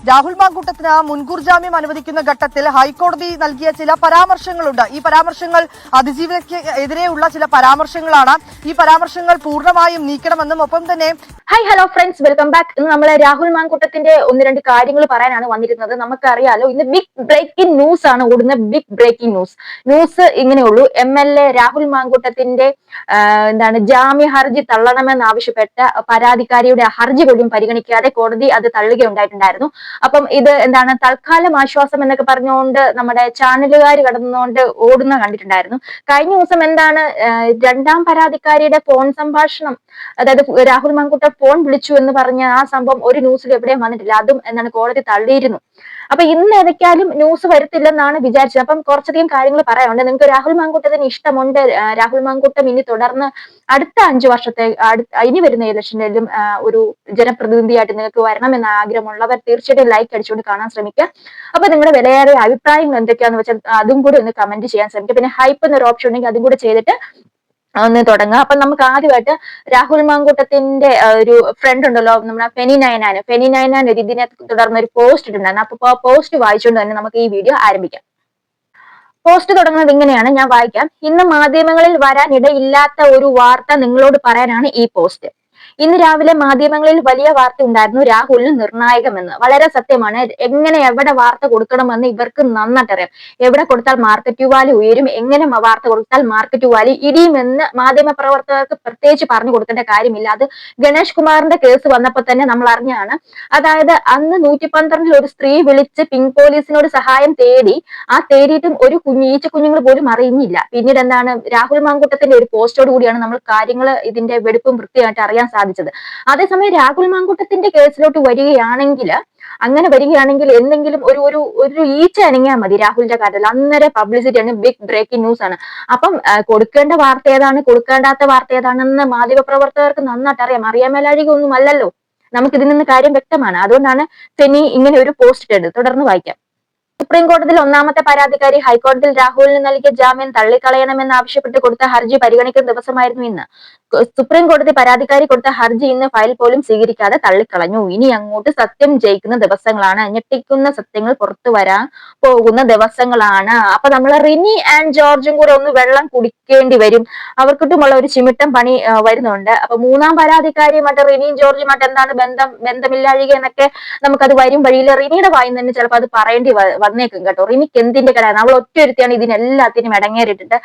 രാഹുൽ മാങ്കൂട്ടത്തിന് മുൻകൂർ ജാമ്യം അനുവദിക്കുന്ന ഘട്ടത്തിൽ ഹൈക്കോടതി നൽകിയ ചില പരാമർശങ്ങളുണ്ട്. ഈ പരാമർശങ്ങൾ അതിജീവിതയ്ക്ക് എതിരെയുള്ള ചില പരാമർശങ്ങളാണ്. ഈ പരാമർശങ്ങൾ പൂർണ്ണമായും നീക്കണമെന്നും ഒപ്പം തന്നെ ഹലോ ഫ്രണ്ട്സ്, വെൽക്കം ബാക്ക്. ഇന്ന് നമ്മൾ രാഹുൽ മാങ്കൂട്ടത്തിന്റെ ഒന്ന് രണ്ട് കാര്യങ്ങൾ പറയാനാണ് വന്നിരുന്നത്. നമുക്കറിയാലോ, ഇന്ന് ബിഗ് ബ്രേക്കിംഗ് ന്യൂസ് ആണ് ഓടുന്ന. ബിഗ് ബ്രേക്കിംഗ് ന്യൂസ് ഇങ്ങനെയുള്ളൂ. MLA രാഹുൽ മാങ്കൂട്ടത്തിന്റെ ജാമ്യ ഹർജി തള്ളണമെന്നാവശ്യപ്പെട്ട പരാതിക്കാരിയുടെ ഹർജി പോലും പരിഗണിക്കാതെ കോടതി അത് തള്ളുകയുണ്ടായിട്ടുണ്ടായിരുന്നു. അപ്പം ഇത് തൽക്കാലം ആശ്വാസം എന്നൊക്കെ പറഞ്ഞുകൊണ്ട് നമ്മുടെ ചാനലുകാർ കടന്നുകൊണ്ട് ഓടുന്ന കണ്ടിട്ടുണ്ടായിരുന്നു. കഴിഞ്ഞ ദിവസം രണ്ടാം പരാതിക്കാരിയുടെ ഫോൺ സംഭാഷണം, അതായത് രാഹുൽ മാങ്കൂട്ടം ഫോൺ വിളിച്ചു എന്ന് പറഞ്ഞ ആ സംഭവം ഒരു ന്യൂസിൽ എവിടെയും വന്നിട്ടില്ല. അതും കോടതി തള്ളിയിരുന്നു. അപ്പൊ ഇന്ന് ഏതൊക്കെയാലും ന്യൂസ് വരത്തില്ലെന്നാണ് വിചാരിച്ചത്. അപ്പം കുറച്ചധികം കാര്യങ്ങൾ പറയാനുണ്ട്. നിങ്ങൾക്ക് രാഹുൽ മാങ്കൂട്ടത്തിന് ഇഷ്ടമുണ്ട്, രാഹുൽ മാങ്കൂട്ടം ഇനി തുടർന്ന് അടുത്ത 5 വർഷത്തെ ഇനി വരുന്ന ഇലക്ഷനിലും ഒരു ജനപ്രതിനിധിയായിട്ട് നിങ്ങൾക്ക് വരണമെന്ന് ആഗ്രഹമുള്ളവർ തീർച്ചയായിട്ടും ലൈക്ക് അടിച്ചുകൊണ്ട് കാണാൻ ശ്രമിക്കുക. അപ്പൊ നിങ്ങളുടെ വിലയേറിയ അഭിപ്രായങ്ങൾ എന്തൊക്കെയാന്ന് വെച്ചാൽ അതും കൂടി ഒന്ന് കമന്റ് ചെയ്യാൻ ശ്രമിക്കുക. പിന്നെ ഹൈപ്പ് എന്നൊരു ഓപ്ഷൻ ഉണ്ടെങ്കിൽ അതും കൂടെ ചെയ്തിട്ട് ഒന്ന് തുടങ്ങുക. അപ്പൊ നമുക്ക് ആദ്യമായിട്ട് രാഹുൽ മാങ്കൂട്ടത്തിന്റെ ഒരു ഫ്രണ്ട് ഉണ്ടല്ലോ, നമ്മുടെ ഫെനി നയനാൻ ഇതിനെ തുടർന്ന് ഒരു പോസ്റ്റ് ഇട്ടുണ്ടായിരുന്നു. അപ്പൊ ആ പോസ്റ്റ് വായിച്ചുകൊണ്ട് തന്നെ നമുക്ക് ഈ വീഡിയോ ആരംഭിക്കാം. പോസ്റ്റ് തുടങ്ങുന്നത് ഇങ്ങനെയാണ്, ഞാൻ വായിക്കാം. ഇന്ന് മാധ്യമങ്ങളിൽ വരാനിടയില്ലാത്ത ഒരു വാർത്ത നിങ്ങളോട് പറയാനാണ് ഈ പോസ്റ്റ്. ഇന്ന് രാവിലെ മാധ്യമങ്ങളിൽ വലിയ വാർത്ത ഉണ്ടായിരുന്നു, രാഹുലിന് നിർണായകമെന്ന്. വളരെ സത്യമാണ്. എവിടെ വാർത്ത കൊടുക്കണമെന്ന് ഇവർക്ക് നന്നായിട്ട് അറിയാം. എവിടെ കൊടുത്താൽ മാർക്കറ്റ് വാല്യൂ ഉയരും, എങ്ങനെ വാർത്ത കൊടുത്താൽ മാർക്കറ്റ് വാല്യൂ ഇടിയുമെന്ന് മാധ്യമ പ്രവർത്തകർക്ക് പ്രത്യേകിച്ച് പറഞ്ഞു കൊടുക്കേണ്ട കാര്യമില്ല. അത് ഗണേഷ് കുമാറിന്റെ കേസ് വന്നപ്പോൾ തന്നെ നമ്മൾ അറിഞ്ഞാണ്. അതായത് അന്ന് 112 ഒരു സ്ത്രീ വിളിച്ച് പിങ്ക് പോലീസിനോട് സഹായം തേടി, തേടിയിട്ടും ഒരു ഈച്ച കുഞ്ഞുങ്ങൾ പോലും അറിയുന്നില്ല. പിന്നീട് രാഹുൽ മാങ്കൂട്ടത്തിന്റെ ഒരു പോസ്റ്റോട് കൂടിയാണ് നമ്മൾ കാര്യങ്ങൾ ഇതിന്റെ വെടുപ്പും വൃത്തിയായിട്ട് അറിയാൻ സാധിച്ചത്. അതേസമയം രാഹുൽ മാങ്കൂട്ടത്തിന്റെ കേസിലോട്ട് വരികയാണെങ്കിൽ എന്തെങ്കിലും ഒരു ഈച്ച അനങ്ങിയാൽ മതി രാഹുലിന്റെ കാര്യത്തിൽ. അന്നേരം പബ്ലിസിറ്റിയാണ്, ബിഗ് ബ്രേക്കിംഗ് ന്യൂസ് ആണ്. അപ്പം കൊടുക്കേണ്ട വാർത്ത ഏതാണ്, കൊടുക്കേണ്ടാത്ത വാർത്ത ഏതാണെന്ന് മാധ്യമപ്രവർത്തകർക്ക് നന്നായിട്ട് അറിയാൻ മേലാഴികയൊന്നും അല്ലല്ലോ. നമുക്ക് ഇതിൽ നിന്ന് കാര്യം വ്യക്തമാണ്. അതുകൊണ്ടാണ് ഫെനി ഇങ്ങനെ ഒരു പോസ്റ്റ് ഇട്ടത്. തുടർന്ന് വായിക്കാം. സുപ്രീം കോടതിയിൽ ഒന്നാമത്തെ പരാതിക്കാരി ഹൈക്കോടതിയിൽ രാഹുലിന് നൽകിയ ജാമ്യം തള്ളിക്കളയണമെന്ന് ആവശ്യപ്പെട്ട് കൊടുത്ത ഹർജി പരിഗണിക്കുന്ന ദിവസമായിരുന്നു ഇന്ന്. സുപ്രീം കോടതി പരാതിക്കാരി കൊടുത്ത ഹർജി ഇന്ന് ഫയൽ പോലും സ്വീകരിക്കാതെ തള്ളിക്കളഞ്ഞു. ഇനി അങ്ങോട്ട് സത്യം ജയിക്കുന്ന ദിവസങ്ങളാണ്, ഞെട്ടിക്കുന്ന സത്യങ്ങൾ പുറത്തു വരാൻ പോകുന്ന ദിവസങ്ങളാണ്. അപ്പൊ നമ്മൾ റിനി ആൻഡ് ജോർജും കൂടെ ഒന്ന് വെള്ളം കുടിക്കേണ്ടി വരും. അവർക്കിട്ടുമുള്ള ഒരു ചിമിട്ടം പണി വരുന്നുണ്ട്. അപ്പൊ മൂന്നാം പരാതിക്കാരിയുമായിട്ട് റിനിയും ജോർജുമായിട്ട് എന്താണ് ബന്ധമില്ലാഴിക എന്നൊക്കെ നമുക്കത് വരും വഴിയിൽ റിനിയുടെ വായിൽ തന്നെ ചിലപ്പോൾ അത് പറയേണ്ടി വന്നേക്കും കേട്ടോ. റിനിക്ക് എന്തിന്റെ കടയാണ്, അവൾ ഒറ്റയൊരുത്തിയാണ് ഇതിനെല്ലാത്തിനും ഇടങ്ങേറിട്ടിട്ട്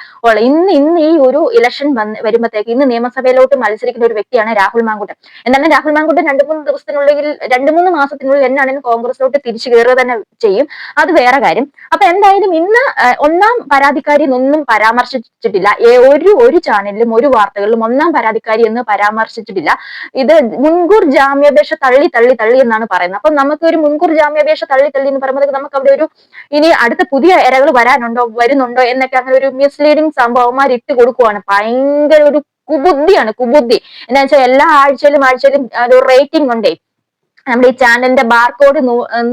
ഇന്ന് ഈ ഒരു ഇലക്ഷൻ വരുമ്പോഴത്തേക്ക് ഇന്ന് നിയമസഭയിലോട്ട് മത്സരിക്കുന്ന ഒരു വ്യക്തിയാണ് രാഹുൽ മാങ്കൂട്ടം. എന്താണ് രാഹുൽ മാങ്കൂട്ടം 2-3 മാസത്തിനുള്ളിൽ എന്നാണെങ്കിലും കോൺഗ്രസിലോട്ട് തിരിച്ചു കയറുക തന്നെ ചെയ്യും. അത് വേറെ കാര്യം. അപ്പൊ എന്തായാലും ഇന്ന് ഒന്നാം പരാതിക്കാരി ഒന്നും പരാമർശിച്ചിട്ടില്ല. ഒരു ചാനലിലും ഒരു വാർത്തകളിലും ഒന്നാം പരാതിക്കാരി എന്ന് പരാമർശിച്ചിട്ടില്ല. ഇത് മുൻകൂർ ജാമ്യാപേക്ഷ തള്ളി എന്നാണ് പറയുന്നത്. അപ്പൊ നമുക്ക് ഒരു മുൻകൂർ ജാമ്യാപേക്ഷ തള്ളി എന്ന് പറയുമ്പോഴത്തേക്ക് നമുക്ക് അവിടെ ഇനി അടുത്ത പുതിയ ഇരകൾ വരുന്നുണ്ടോ എന്നൊക്കെ അങ്ങനെ ഒരു മിസ്ലീഡിങ് സംഭവന്മാർ ഇട്ട് കൊടുക്കുവാണ്. ഭയങ്കര ഒരു കുബുദ്ധി. എന്താ വെച്ചാൽ എല്ലാ ആഴ്ചയിലും ഒരു റേറ്റിംഗ് ഉണ്ടേ. നമ്മുടെ ഈ ചാനലിന്റെ ബാർകോഡ്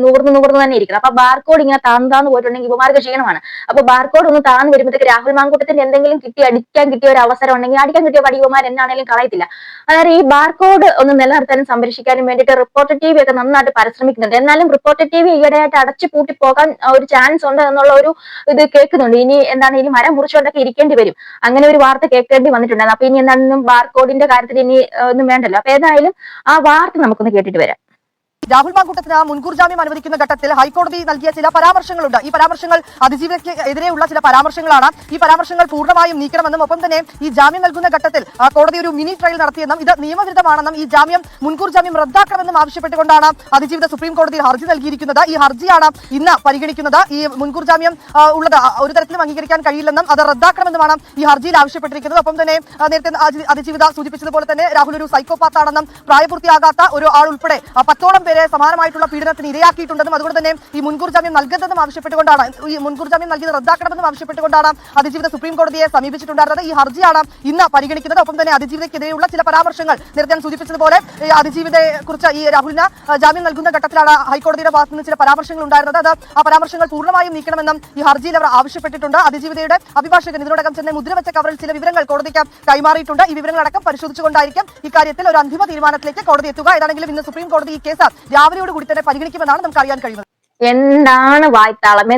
നൂർന്ന് തന്നെ ഇരിക്കണം. അപ്പൊ ബാർകോഡ് ഇങ്ങനെ താന്ന് പോയിട്ടുണ്ടെങ്കിൽ ഇവമാർക്ക് ക്ഷീണമാണ്. അപ്പൊ ബാർകോഡ് ഒന്ന് താന്ന് വരുമ്പോഴത്തേക്ക് രാഹുൽ മാങ്കൂട്ടത്തിന്റെ എന്തെങ്കിലും അടിക്കാൻ കിട്ടിയ ഒരു അവസരം ഉണ്ടെങ്കിൽ അടിക്കാൻ കിട്ടിയ പടിയവന്മാർ എന്നാണെങ്കിലും കളയത്തില്ല. അതായത് ഈ ബാർകോഡ് ഒന്ന് നിലനിർത്താനും സംരക്ഷിക്കാനും വേണ്ടിയിട്ട് റിപ്പോർട്ടർ TV ഒക്കെ നന്നായിട്ട് പരിശ്രമിക്കുന്നുണ്ട്. എന്നാലും റിപ്പോർട്ടർ TV ഈയിടെയായിട്ട് അടച്ചു പൂട്ടി പോകാൻ ഒരു ചാൻസ് ഉണ്ട് എന്നുള്ള ഒരു ഇത് കേൾക്കുന്നുണ്ട്. ഇനി മരം മുറിച്ചുകൊണ്ടൊക്കെ ഇരിക്കേണ്ടി വരും. അങ്ങനെ ഒരു വാർത്ത കേൾക്കേണ്ടി വന്നിട്ടുണ്ടായിരുന്നു. അപ്പൊ ഇനി ബാർകോഡിന്റെ കാര്യത്തിൽ ഇനി ഒന്നും വേണ്ടല്ലോ. അപ്പൊ ഏതായാലും ആ വാർത്ത നമുക്കൊന്ന് കേട്ടിട്ട് വരാം. രാഹുൽ മാങ്കൂട്ടത്തിന് മുൻകൂർ ജാമ്യം അനുവദിക്കുന്ന ഘട്ടത്തിൽ ഹൈക്കോടതി നൽകിയ ചില പരാമർശങ്ങളുണ്ട്. ഈ പരാമർശങ്ങൾ അതിജീവിതയ്ക്ക് എതിരെയുള്ള ചില പരാമർശങ്ങളാണ്. ഈ പരാമർശങ്ങൾ പൂർണ്ണമായും നീക്കണമെന്നും ഒപ്പം തന്നെ ഈ ജാമ്യം നൽകുന്ന ഘട്ടത്തിൽ കോടതി ഒരു മിനി ട്രയൽ നടത്തിയെന്നും ഇത് നിയമവിരുദ്ധമാണെന്നും ഈ മുൻകൂർ ജാമ്യം റദ്ദാക്കണമെന്നും ആവശ്യപ്പെട്ടുകൊണ്ടാണ് അതിജീവിത സുപ്രീം കോടതിയിൽ ഹർജി നൽകിയിരിക്കുന്നത്. ഈ ഹർജിയാണ് ഇന്ന് പരിഗണിക്കുന്നത്. ഈ മുൻകൂർ ജാമ്യം ഉള്ളത് ഒരു തരത്തിലും അംഗീകരിക്കാൻ കഴിയില്ലെന്നും അത് റദ്ദാക്കണമെന്നുമാണ് ഈ ഹർജിയിൽ ആവശ്യപ്പെട്ടിരിക്കുന്നത്. ഒപ്പം തന്നെ നേരത്തെ അതിജീവിത സൂചിപ്പിച്ചതുപോലെ തന്നെ രാഹുൽ ഒരു സൈക്കോപാത്താണെന്നും പ്രായപൂർത്തിയാകാത്ത ഒരു ആൾ ഉൾപ്പെടെ 10ഓളം പേരെ സമാനമായിട്ടുള്ള പീഡനത്തിന് ഇരയാക്കിയിട്ടുണ്ടെന്നും അതുകൊണ്ട് തന്നെ ഈ മുൻകൂർ ജാമ്യം നൽകരുതെന്നും ആവശ്യപ്പെട്ടുകൊണ്ടാണ്, ഈ മുൻകൂർ ജാമ്യം നൽകിയത് റദ്ദാക്കണമെന്നും ആവശ്യപ്പെട്ടുകൊണ്ടാണ് അതിജീവിത സുപ്രീം കോടതിയെ സമീപിച്ചിട്ടുണ്ടായിരുന്നത്. ഈ ഹർജിയാണ് ഇന്ന് പരിഗണിക്കുന്നത്. ഒപ്പം തന്നെ അതിജീവിതയ്ക്കെതിരെയുള്ള ചില പരാമർശങ്ങൾ നേരത്തെ ഞാൻ സൂചിപ്പിച്ചതുപോലെ അതിജീവിതയെ കുറിച്ച് ഈ രാഹുലിന് ജാമ്യം നൽകുന്ന ഘട്ടത്തിലാണ് ഹൈക്കോടതിയുടെ ഭാഗത്ത് നിന്ന് ചില പരാമർശങ്ങൾ ഉണ്ടായിരുന്നത്. അത് ആ പരാമർശങ്ങൾ പൂർണ്ണമായും നീക്കണമെന്നും ഈ ഹർജിയിൽ അവർ ആവശ്യപ്പെട്ടിട്ടുണ്ട്. അതിജീവിതയുടെ അഭിഭാഷകൻ ഇതിനോടകം ചെന്നൈ മുദ്രവെച്ച കവറിൽ ചില വിവരങ്ങൾ കോടതിക്ക് കൈമാറിയിട്ടുണ്ട്. ഈ വിവരങ്ങളടക്കം പരിശോധിച്ചുകൊണ്ടായിരിക്കും ഇക്കാര്യത്തിൽ ഒരു അന്തിമ തീരുമാനത്തിലേക്ക് കോടതി എത്തുക. ഏതാണെങ്കിലും ഇന്ന് സുപ്രീം കോടതി ഈ കേസ് രാവിലെയോട് കൂടി തന്നെ പരിഗണിക്കുമെന്നാണ് നമുക്ക് അറിയാൻ കഴിയുന്നത്. എന്താണ് വായ്ത്താളം,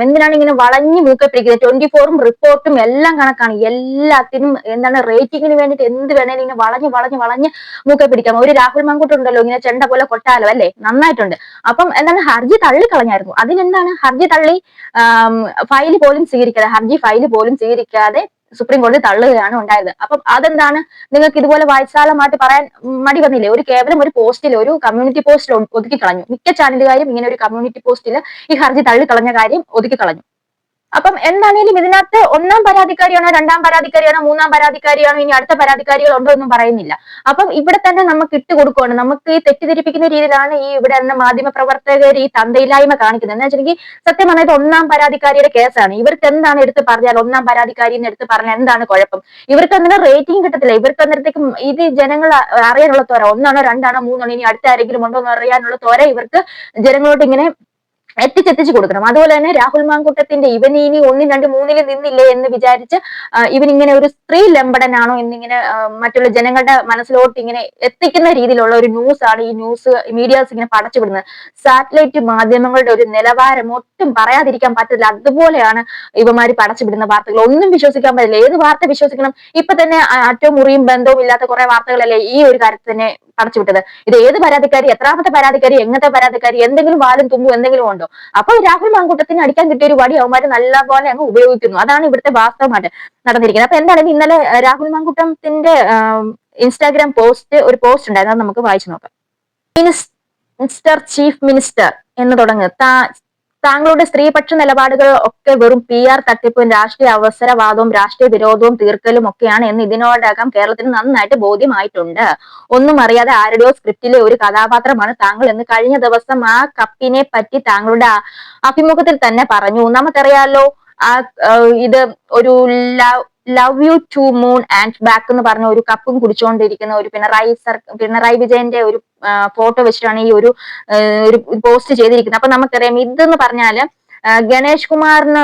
എന്തിനാണ് ഇങ്ങനെ വളഞ്ഞു മൂക്കെ പിടിക്കുന്നത്? 24-ഉം റിപ്പോർട്ടും എല്ലാം കണക്കാണ്. എല്ലാത്തിനും എന്താണ് റേറ്റിംഗിന് വേണ്ടിയിട്ട് എന്ത് വേണേലും ഇങ്ങനെ വളഞ്ഞ് മൂക്കെ പിടിക്കാം. ഒരു രാഹുൽ മാങ്കൂട്ടം ഉണ്ടല്ലോ ഇങ്ങനെ ചെണ്ട പോലെ കൊട്ടാലോ അല്ലെ, നന്നായിട്ടുണ്ട്. അപ്പം എന്താണ് ഹർജി തള്ളിക്കളഞ്ഞായിരുന്നു. അതിനെന്താണ് ഹർജി തള്ളി, ഹർജി ഫയല് പോലും സ്വീകരിക്കാതെ സുപ്രീം കോടതി തള്ളുകയാണ് ഉണ്ടായത്. അപ്പം അതെന്താണ്, നിങ്ങൾക്ക് ഇതുപോലെ വായ്സാലമായിട്ട് പറയാൻ മടി വന്നില്ലേ? കേവലം ഒരു പോസ്റ്റിൽ, ഒരു കമ്മ്യൂണിറ്റി പോസ്റ്റിൽ ഒതുക്കി കളഞ്ഞു. മിക്ക ചാനലുകാരും ഇങ്ങനെ ഒരു കമ്മ്യൂണിറ്റി പോസ്റ്റിൽ ഈ ഹർജി തള്ളിക്കളഞ്ഞ കാര്യം ഒതുക്കി കളഞ്ഞു. അപ്പം എന്താണേലും ഇതിനകത്ത് ഒന്നാം പരാതിക്കാരിയാണോ, രണ്ടാം പരാതിക്കാരിയാണോ, മൂന്നാം പരാതിക്കാരിയാണോ, ഇനി അടുത്ത പരാതിക്കാരികൾ ഉണ്ടോ എന്നും പറയുന്നില്ല. അപ്പം ഇവിടെ തന്നെ നമുക്ക് ഇട്ടുകൊടുക്കുകയാണ്. നമുക്ക് ഈ തെറ്റിദ്ധരിപ്പിക്കുന്ന രീതിയിലാണ് ഈ ഇവിടെ നിന്ന് മാധ്യമ പ്രവർത്തകർ ഈ തന്തയില്ലായ്മ കാണിക്കുന്നത്. എന്ന് വെച്ചിട്ടുണ്ടെങ്കിൽ സത്യം പറഞ്ഞാൽ ഇത് ഒന്നാം പരാതിക്കാരിയുടെ കേസാണ്. ഇവർക്ക് എന്താണ് എടുത്ത് പറഞ്ഞാൽ, ഒന്നാം പരാതിക്കാരി എന്ന് എടുത്ത് പറഞ്ഞാൽ എന്താണ് കുഴപ്പം? ഇവർക്ക് അങ്ങനെ റേറ്റിംഗ് കിട്ടത്തില്ല. ഇവർക്ക് അന്നേരത്തേക്കും ഇത് ജനങ്ങൾ അറിയാനുള്ള ത്വര, ഒന്നാണോ രണ്ടാണോ മൂന്നാണോ, ഇനി അടുത്ത ആരെങ്കിലും ഉണ്ടോ എന്ന് അറിയാനുള്ള ത്വര ഇവർക്ക് ജനങ്ങളോട് ഇങ്ങനെ എത്തിച്ചെത്തിച്ചു കൊടുക്കണം. അതുപോലെ തന്നെ രാഹുൽ മാങ്കൂട്ടത്തിന്റെ ഇവൻ ഇനി 1, 2, 3 നിന്നില്ലേ എന്ന് വിചാരിച്ച് ഇവൻ ഇങ്ങനെ ഒരു സ്ത്രീ ലംബടനാണോ എന്നിങ്ങനെ മറ്റുള്ള ജനങ്ങളുടെ മനസ്സിലോട്ട് ഇങ്ങനെ എത്തിക്കുന്ന രീതിയിലുള്ള ഒരു ന്യൂസ് ആണ് ഈ ന്യൂസ് മീഡിയാസ് ഇങ്ങനെ പടച്ചുവിടുന്നത്. സാറ്റലൈറ്റ് മാധ്യമങ്ങളുടെ ഒരു നിലവാരം ഒട്ടും പറയാതിരിക്കാൻ പറ്റില്ല. അതുപോലെയാണ് ഇവന്മാര് പടച്ചുവിടുന്ന വാർത്തകൾ. ഒന്നും വിശ്വസിക്കാൻ പറ്റില്ല. ഏത് വാർത്ത വിശ്വസിക്കണം? ഇപ്പൊ തന്നെ അറ്റവും മുറിയും ബന്ധവും ഇല്ലാത്ത കുറെ വാർത്തകളല്ലേ ഈ ഒരു കാര്യത്തിൽ തന്നെ പടച്ചുവിട്ടത്. ഇത് ഏത് പരാതിക്കാരി, എത്രാമത്തെ പരാതിക്കാരി, എങ്ങനത്തെ പരാതിക്കാരി, എന്തെങ്കിലും വാലും തുമ്പും എന്തെങ്കിലും ഉണ്ടോ? അപ്പൊ രാഹുൽ മാങ്കൂട്ടത്തിന് അടിക്കാൻ കിട്ടിയ ഒരു വടി അവന്മാര് നല്ലപോലെ അങ്ങ് ഉപയോഗിക്കുന്നു. അതാണ് ഇവിടുത്തെ വാസ്തവമായിട്ട് നടന്നിരിക്കുന്നത്. അപ്പൊ എന്തായാലും ഇന്നലെ രാഹുൽ മാങ്കൂട്ടത്തിന്റെ ഇൻസ്റ്റാഗ്രാം ഒരു പോസ്റ്റ് ഉണ്ടായിരുന്നു. അത് നമുക്ക് വായിച്ചു നോക്കാം. മിനിസ്റ്റർ, ചീഫ് മിനിസ്റ്റർ എന്ന് തുടങ്ങുന്നത് താങ്കളുടെ സ്ത്രീപക്ഷ നിലപാടുകൾ ഒക്കെ വെറും PR തട്ടിപ്പും രാഷ്ട്രീയ അവസരവാദവും രാഷ്ട്രീയ വിരോധവും തീർക്കലും ഒക്കെയാണ് എന്ന് ഇതിനോടകം കേരളത്തിന് നന്നായിട്ട് ബോധ്യമായിട്ടുണ്ട്. ഒന്നും അറിയാതെ ആരുടെയോ സ്ക്രിപ്റ്റിലെ ഒരു കഥാപാത്രമാണ് താങ്കൾ എന്ന് കഴിഞ്ഞ ദിവസം ആ കപ്പിനെ പറ്റി താങ്കളുടെ അഭിമുഖത്തിൽ തന്നെ പറഞ്ഞു. നമുക്കറിയാലോ ഇത് ഒരു love you to moon and back എന്ന് പറഞ്ഞ ഒരു കപ്പും കുടിച്ചുകൊണ്ടിരിക്കുന്ന ഒരു പിണറായി വിജയന്റെ ഒരു ഫോട്ടോ വെച്ചിട്ടാണ് ഈ ഒരു പോസ്റ്റ് ചെയ്തിരിക്കുന്നത്. അപ്പൊ നമുക്കറിയാം ഇതെന്ന് പറഞ്ഞാല് ഗണേഷ് കുമാറിന്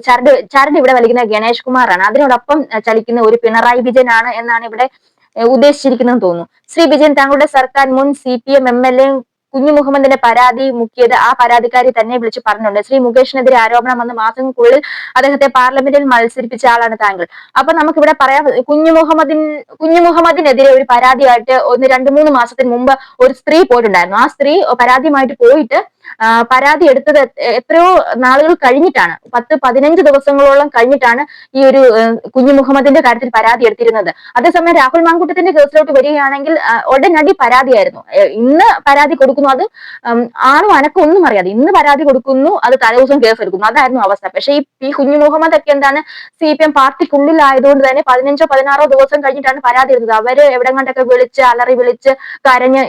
ചരട് ഇവിടെ വലിക്കുന്ന ഗണേഷ് കുമാറാണ്. അതിനോടൊപ്പം ചലിക്കുന്ന ഒരു പിണറായി വിജയനാണ് എന്നാണ് ഇവിടെ ഉദ്ദേശിച്ചിരിക്കുന്നതെന്ന് തോന്നുന്നു. ശ്രീ വിജയൻ, താങ്കളുടെ സർക്കാർ മുൻ CPM MLA കുഞ്ഞു മുഹമ്മദിന്റെ പരാതി മുക്കിയത് ആ പരാതിക്കാരി തന്നെ വിളിച്ച് പറഞ്ഞിട്ടുണ്ട്. ശ്രീ മുകേഷിനെതിരെ ആരോപണം വന്ന മാസങ്ങൾക്കുള്ളിൽ അദ്ദേഹത്തെ പാർലമെന്റിൽ മത്സരിപ്പിച്ച ആളാണ് താങ്കൾ. അപ്പൊ നമുക്കിവിടെ പറയാം, കുഞ്ഞു മുഹമ്മദിനെതിരെ ഒരു പരാതിയായിട്ട് 1, 2, 3 മാസത്തിന് മുമ്പ് ഒരു സ്ത്രീ പോയിട്ടുണ്ടായിരുന്നു. ആ സ്ത്രീ പരാതിയുമായിട്ട് പോയിട്ട് പരാതി എടുത്തത് എത്രയോ നാളുകൾ കഴിഞ്ഞിട്ടാണ്, 10-15 ദിവസങ്ങളോളം കഴിഞ്ഞിട്ടാണ് ഈ ഒരു കുഞ്ഞു മുഹമ്മദിന്റെ കാര്യത്തിൽ പരാതി എടുത്തിരുന്നത്. അതേസമയം രാഹുൽ മാങ്കൂട്ടത്തിന്റെ കേസിലോട്ട് വരികയാണെങ്കിൽ ഉടനടി പരാതിയായിരുന്നു. ഇന്ന് പരാതി കൊടുക്കുന്നു, അത് ആണോ അനക്കം ഒന്നും അറിയാതെ ഇന്ന് പരാതി കൊടുക്കുന്നു, അത് തലേദിവസം കേസ് എടുക്കുന്നു. അതായിരുന്നു അവസ്ഥ. പക്ഷെ ഈ കുഞ്ഞു മുഹമ്മദ് ഒക്കെ എന്താണ് CPM പാർട്ടിക്കുള്ളിൽ ആയതുകൊണ്ട് തന്നെ 15-16 ദിവസം കഴിഞ്ഞിട്ടാണ് പരാതി എടുത്തത്. അവര് എവിടെ കണ്ടൊക്കെ വിളിച്ച് അലറി വിളിച്ച് കരഞ്ഞ്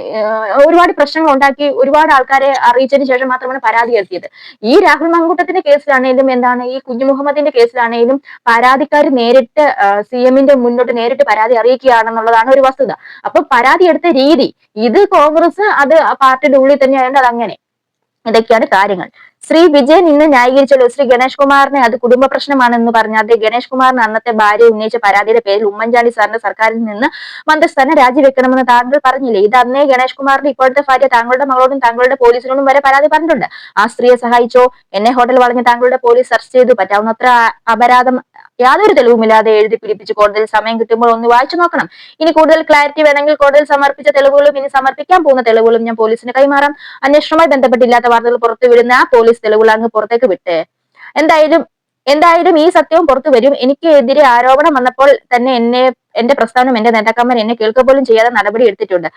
ഒരുപാട് പ്രശ്നങ്ങൾ ഉണ്ടാക്കി ഒരുപാട് ആൾക്കാരെ അറിയിച്ചതിന് ശേഷം മാത്രമാണ് പരാതി എത്തിയത്. ഈ രാഹുൽ മാങ്കൂട്ടത്തിന്റെ കേസിലാണെങ്കിലും എന്താണ് ഈ കുഞ്ഞു മുഹമ്മദിന്റെ കേസിലാണെങ്കിലും പരാതിക്കാർ നേരിട്ട് CM-ന്റെ മുന്നോട്ട് നേരിട്ട് പരാതി അറിയിക്കുകയാണെന്നുള്ളതാണ് ഒരു വസ്തുത. അപ്പൊ പരാതി എടുത്ത രീതി, ഇത് കോൺഗ്രസ് അത് പാർട്ടിയുടെ ഉള്ളിൽ തന്നെ ആയതുകൊണ്ട് അത് അങ്ങനെ. ഇതൊക്കെയാണ് കാര്യങ്ങൾ. ശ്രീ വിജയൻ ഇന്ന് ന്യായീകരിച്ചല്ലോ ശ്രീ ഗണേഷ് കുമാറിനെ അത് കുടുംബ പ്രശ്നമാണെന്ന് പറഞ്ഞ അതേ ഗണേഷ് കുമാറിന് അന്നത്തെ ഭാര്യ ഉന്നയിച്ച പരാതിയുടെ പേരിൽ ഉമ്മൻചാണ്ടി സാറിന്റെ സർക്കാരിൽ നിന്ന് മന്ത്രിസ്ഥാനം രാജിവെക്കണമെന്ന് താങ്കൾ പറഞ്ഞില്ലേ? ഇത് അന്നേ ഗണേഷ് കുമാറിന്റെ ഇപ്പോഴത്തെ ഭാര്യ താങ്കളുടെ മകളോടും താങ്കളുടെ പോലീസിനോടും വരെ പരാതി പറഞ്ഞിട്ടുണ്ട്. ആ സ്ത്രീയെ സഹായിച്ചോ, എന്നെ ഹോട്ടൽ വളഞ്ഞ് താങ്കളുടെ പോലീസ് സെർച്ച് ചെയ്തു, പറ്റാവുന്നത്ര അപരാധം യാതൊരു തെളിവുമില്ലാതെ എഴുതി പിടിപ്പിച്ച് കോടതിയിൽ സമയം കിട്ടുമ്പോൾ ഒന്ന് വായിച്ചു നോക്കണം. ഇനി കൂടുതൽ ക്ലാരിറ്റി വേണമെങ്കിൽ കോടതിയിൽ സമർപ്പിച്ച തെളിവുകളും ഇനി സമർപ്പിക്കാൻ പോകുന്ന തെളിവുകളും ഞാൻ പോലീസിന് കൈമാറാം. അന്വേഷണവുമായി ബന്ധപ്പെട്ടില്ലാത്ത വാർത്തകൾ പുറത്തുവിടുന്ന ആ പോലീസ് തെളിവുകൾ അങ്ങ് പുറത്തേക്ക് വിട്ടേ. എന്തായാലും ഈ സത്യവും പുറത്തു വരും. എനിക്കെതിരെ ആരോപണം വന്നപ്പോൾ തന്നെ എന്റെ പ്രസ്ഥാനം, എന്റെ നേതാക്കന്മാർ എന്നെ കേൾക്കുക പോലും ചെയ്യാതെ നടപടി എടുത്തിട്ടുണ്ട്.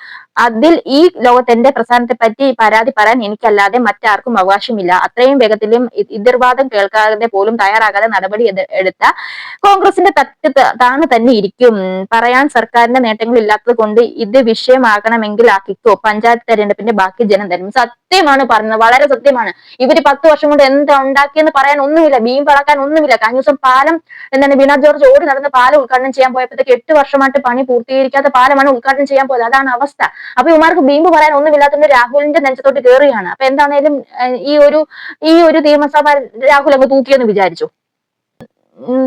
അതിൽ ഈ ലോകത്ത് എന്റെ പ്രസ്ഥാനത്തെ പറ്റി പരാതി പറയാൻ എനിക്കല്ലാതെ മറ്റാർക്കും അവകാശമില്ല. അത്രയും വേഗത്തിലും എതിർവാദം കേൾക്കാതെ പോലും തയ്യാറാകാതെ നടപടി എടുത്ത കോൺഗ്രസിന്റെ താണു തന്നെ ഇരിക്കും. പറയാൻ സർക്കാരിന്റെ നേട്ടങ്ങൾ ഇല്ലാത്തത് കൊണ്ട് ഇത് വിഷയമാകണമെങ്കിൽ ആക്കിക്കോ. പഞ്ചായത്ത് തെരഞ്ഞെടുപ്പിന്റെ ബാക്കി ജനം തരും. സത്യമാണ് പറഞ്ഞത്, വളരെ സത്യമാണ്. ഇവര് 10 വർഷം കൊണ്ട് എന്താ ഉണ്ടാക്കിയെന്ന് പറയാൻ ഒന്നുമില്ല, ബീം വളക്കാൻ ഒന്നുമില്ല. കഴിഞ്ഞ ദിവസം പാലം എന്താണ് വീണ ജോർജ് ഓടി നടന്ന പാലം ഉദ്ഘാടനം ചെയ്യാൻ പോയപ്പോഴത്തേക്ക് 8 വർഷമായിട്ട് പണി പൂർത്തീകരിക്കാത്ത പാലമാണ് ഉദ്ഘാടനം ചെയ്യാൻ പോയത്. അതാണ് അവസ്ഥ. അപ്പൊ ഇവർക്ക് ബീമ്പ് പറയാൻ ഒന്നുമില്ലാത്തതുകൊണ്ട് രാഹുലിന്റെ നെഞ്ചത്തോട്ട് കയറുകയാണ്. അപ്പൊ എന്താണേലും ഈ ഒരു നിയമസഭ രാഹുൽ അങ്ങ് തൂക്കിയെന്ന് വിചാരിച്ചു.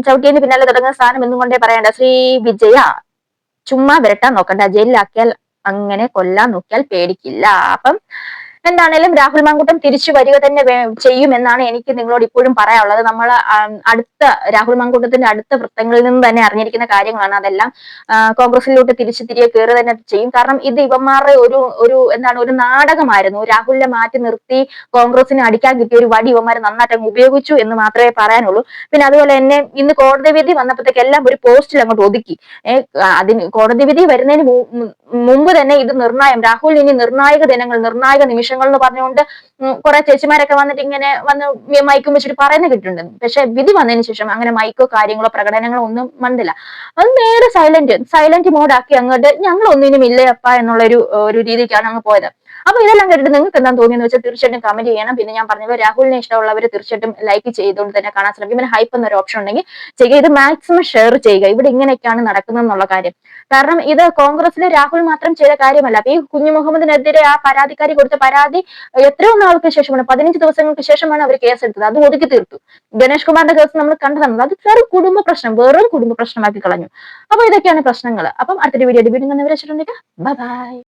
ചവിട്ടിയതിന് പിന്നാലെ തുടങ്ങുന്ന സ്ഥാനം എന്നും കൊണ്ടേ പറയണ്ട. ശ്രീ വിജയ, ചുമ്മാ വരട്ടാൻ നോക്കണ്ട, ജയിലിലാക്കിയാൽ അങ്ങനെ കൊല്ലാൻ നോക്കിയാൽ പേടിക്കില്ല. അപ്പം എന്താണേലും രാഹുൽ മാങ്കൂട്ടം തിരിച്ചു വരിക തന്നെ ചെയ്യുമെന്നാണ് എനിക്ക് നിങ്ങളോട് ഇപ്പോഴും പറയാനുള്ളത്. നമ്മൾ അടുത്ത രാഹുൽ മാങ്കൂട്ടത്തിന്റെ അടുത്ത വൃത്തങ്ങളിൽ നിന്ന് തന്നെ അറിഞ്ഞിരിക്കുന്ന കാര്യങ്ങളാണ്. അതെല്ലാം കോൺഗ്രസിലോട്ട് തിരികെ കയറി തന്നെ ചെയ്യും. കാരണം ഇത് ഇവന്മാരുടെ ഒരു നാടകമായിരുന്നു. രാഹുലിനെ മാറ്റി നിർത്തി കോൺഗ്രസിന് അടിക്കാൻ കിട്ടിയ ഒരു വടി ഇവന്മാർ നന്നായിട്ട് അങ്ങ് ഉപയോഗിച്ചു എന്ന് മാത്രമേ പറയാനുള്ളൂ. പിന്നെ അതുപോലെ തന്നെ ഇന്ന് കോടതി വിധി വന്നപ്പോഴത്തേക്ക് എല്ലാം ഒരു പോസ്റ്റിൽ അങ്ങോട്ട് ഒതുക്കി. അതിന് കോടതി വിധി വരുന്നതിന് മുമ്പ് തന്നെ ഇത് രാഹുൽ ഇനി നിർണായക ദിനങ്ങൾ, നിർണായക നിമിഷങ്ങൾ എന്ന് പറഞ്ഞുകൊണ്ട് കുറെ ചേച്ചിമാരൊക്കെ വന്നിട്ട് ഇങ്ങനെ വന്ന് മൈക്കും വെച്ചിട്ട് പറയുന്ന കിട്ടുന്നുണ്ട്. പക്ഷെ വിധി വന്നതിന് ശേഷം അങ്ങനെ മൈക്കോ കാര്യങ്ങളോ പ്രകടനങ്ങളോ ഒന്നും വന്നില്ല. അത് നേരെ സൈലന്റ് മോഡാക്കി അങ്ങോട്ട് ഞങ്ങൾ ഒന്നിനും ഇല്ലയപ്പ എന്നുള്ള ഒരു രീതിക്കാണ് അങ്ങ് പോയത്. അപ്പൊ ഇതെല്ലാം കേട്ടിട്ട് നിങ്ങൾക്ക് എന്താ തോന്നിയെന്ന് വെച്ചാൽ തീർച്ചയായിട്ടും കമന്റ് ചെയ്യണം. പിന്നെ ഞാൻ പറഞ്ഞത് രാഹുലിനെ ഇഷ്ടമുള്ളവർ തീർച്ചയായിട്ടും ലൈക്ക് ചെയ്തുകൊണ്ട് തന്നെ കാണാൻ ശ്രമിക്കും. പിന്നെ ഹൈപ്പ് എന്നൊരു ഓപ്ഷൻ ഉണ്ടെങ്കിൽ ചെയ്യുക. ഇത് മാക്സിമം ഷെയർ ചെയ്യുക. ഇവിടെ ഇങ്ങനെയൊക്കെയാണ് നടക്കുന്നത് എന്നുള്ള കാര്യം. കാരണം ഇത് കോൺഗ്രസിലെ രാഹുൽ മാത്രം ചെയ്ത കാര്യമല്ല. അപ്പൊ ഈ കുഞ്ഞു മുഹമ്മദിനെതിരെ ആ പരാതിക്കാരി കൊടുത്ത പരാതി എത്രയോ നാൾക്ക് ശേഷമാണ്, 15 ദിവസങ്ങൾക്ക് ശേഷമാണ് അവർ കേസെടുത്തത്. അത് ഒതുക്കി തീർത്തു. ഗണേഷ് കുമാറിന്റെ കേസ് നമ്മൾ കണ്ടതാണ്. അത് വെറും കുടുംബ പ്രശ്നമാക്കി കളഞ്ഞു. അപ്പൊ ഇതൊക്കെയാണ് പ്രശ്നങ്ങൾ. അപ്പം അടുത്തൊരു വീഡിയോ വെച്ചിട്ടുണ്ടെങ്കിൽ ബൈ.